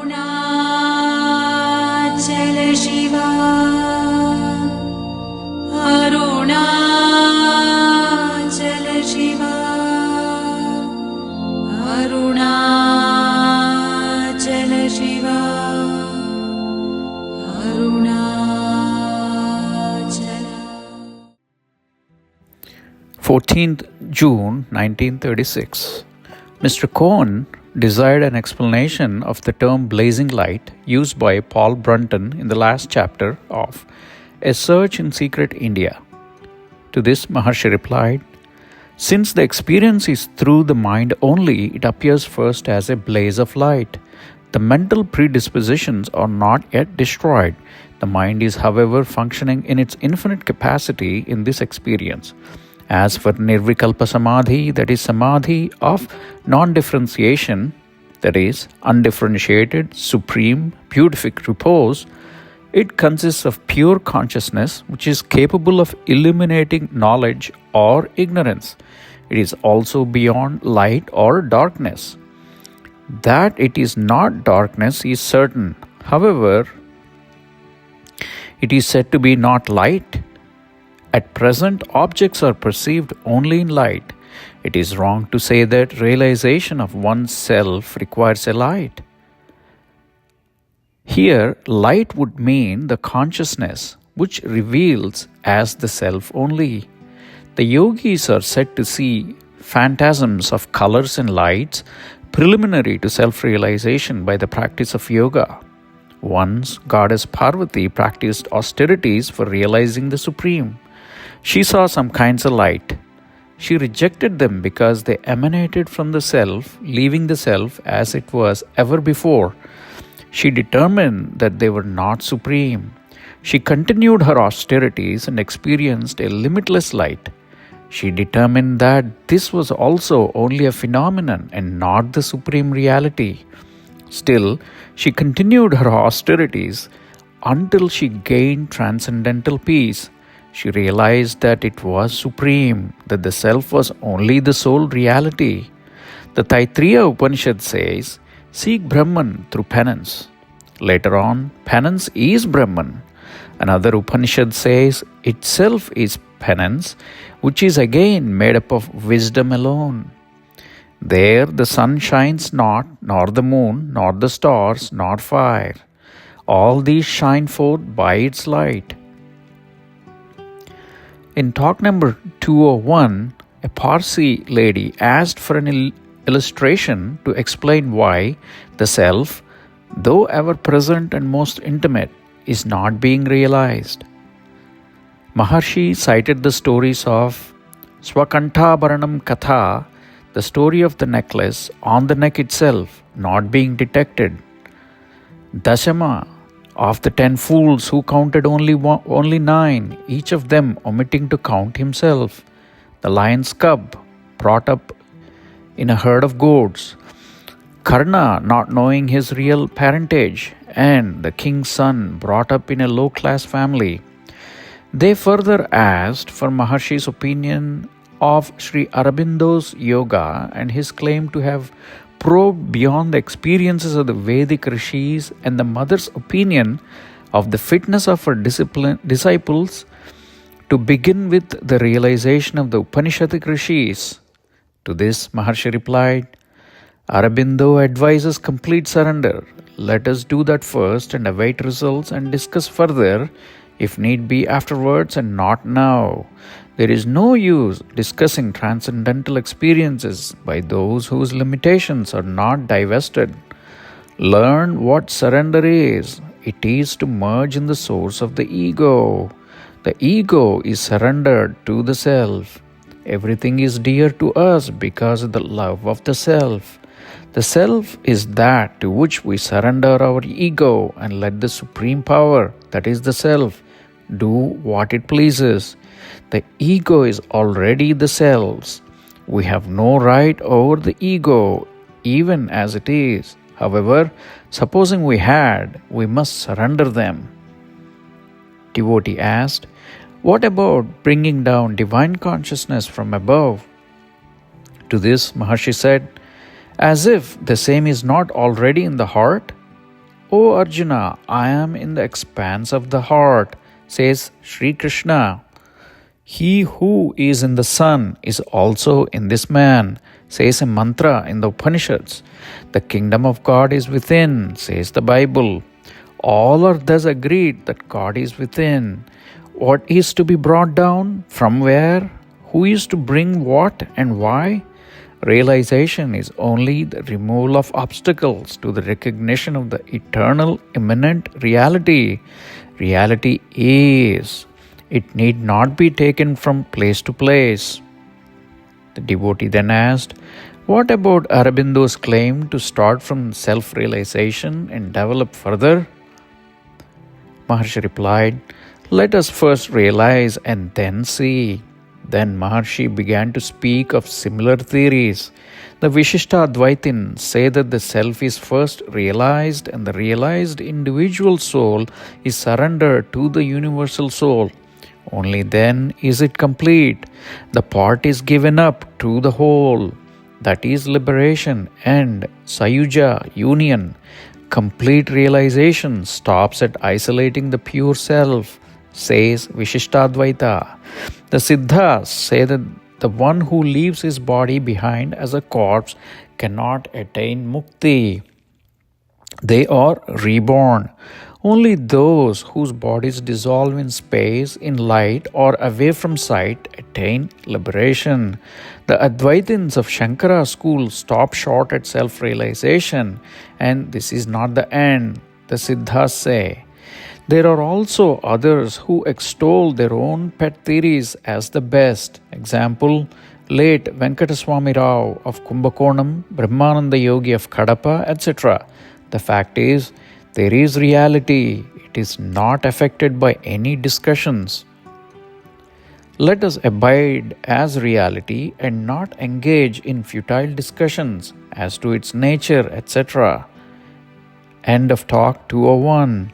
Arunachala Shiva, Arunachala Shiva, Arunachala Shiva, Arunachala. 14th June 1936. Mr. Cohen desired an explanation of the term blazing light used by Paul Brunton in the last chapter of A Search in Secret India. To this, Maharshi replied, "Since the experience is through the mind only, it appears first as a blaze of light. The mental predispositions are not yet destroyed. The mind is, however, functioning in its infinite capacity in this experience. As for Nirvikalpa Samadhi, that is Samadhi of non-differentiation, that is, undifferentiated, supreme, beatific repose, it consists of pure consciousness which is capable of illuminating knowledge or ignorance. It is also beyond light or darkness. That it is not darkness is certain. However, it is said to be not light. At present, objects are perceived only in light. It is wrong to say that realization of one's self requires a light. Here, light would mean the consciousness which reveals as the self only. The yogis are said to see phantasms of colors and lights preliminary to self-realization by the practice of yoga. Once, goddess Parvati practiced austerities for realizing the Supreme. She saw some kinds of light. She rejected them because they emanated from the self, leaving the self as it was ever before. She determined that they were not supreme. She continued her austerities and experienced a limitless light. She determined that this was also only a phenomenon and not the supreme reality. Still, she continued her austerities until she gained transcendental peace. She realized that it was supreme, that the self was only the sole reality. The Taittiriya Upanishad says, "Seek Brahman through penance." Later on, penance is Brahman. Another Upanishad says, itself is penance, which is again made up of wisdom alone. There the sun shines not, nor the moon, nor the stars, nor fire. All these shine forth by its light. In talk number 201, a Parsi lady asked for an illustration to explain why the self, though ever present and most intimate, is not being realized. Maharshi cited the stories of Swakantabharanam Katha, the story of the necklace on the neck itself not being detected, Dashama, of the 10 fools who counted only 9, each of them omitting to count himself, the lion's cub brought up in a herd of goats, Karna not knowing his real parentage, and the king's son brought up in a low-class family. They further asked for Maharshi's opinion of Sri Aurobindo's yoga and his claim to have probed beyond the experiences of the Vedic rishis and the mother's opinion of the fitness of her disciples to begin with the realization of the Upanishadic rishis. To this, Maharshi replied, "Aurobindo advises complete surrender. Let us do that first and await results and discuss further, if need be afterwards and not now. There is no use discussing transcendental experiences by those whose limitations are not divested. Learn what surrender is. It is to merge in the source of the ego. The ego is surrendered to the self. Everything is dear to us because of the love of the self. The self is that to which we surrender our ego and let the supreme power, that is the self, do what it pleases. The ego is already the self's. We have no right over the ego, even as it is. However, supposing we had, we must surrender them." Devotee asked, "What about bringing down divine consciousness from above?" To this, Maharshi said, "As if the same is not already in the heart. O Arjuna, I am in the expanse of the heart, says Sri Krishna. He who is in the sun is also in this man, says a mantra in the Upanishads. The kingdom of God is within, says the Bible. All are thus agreed that God is within. What is to be brought down? From where? Who is to bring what and why? Realization is only the removal of obstacles to the recognition of the eternal, immanent reality. Reality is. It need not be taken from place to place. The devotee then asked, what about Aurobindo's claim to start from self-realization and develop further? Maharshi replied, let us first realize and then see. Then Maharshi began to speak of similar theories. The Vishishtadvaitins say that the self is first realized and the realized individual soul is surrendered to the universal soul. Only then is it complete. The part is given up to the whole. That is liberation and Sayuja, union. Complete realization stops at isolating the pure self, says Vishishtadvaita. The Siddhas say that the one who leaves his body behind as a corpse cannot attain mukti. They are reborn. Only those whose bodies dissolve in space, in light, or away from sight attain liberation. The Advaitins of Shankara school stop short at self-realization, and this is not the end, the Siddhas say. There are also others who extol their own pet theories as the best. Example, late Venkataswami Rao of Kumbakonam, Brahmananda Yogi of Kadapa, etc. The fact is, there is reality. It is not affected by any discussions. Let us abide as reality and not engage in futile discussions as to its nature, etc. End of talk 201.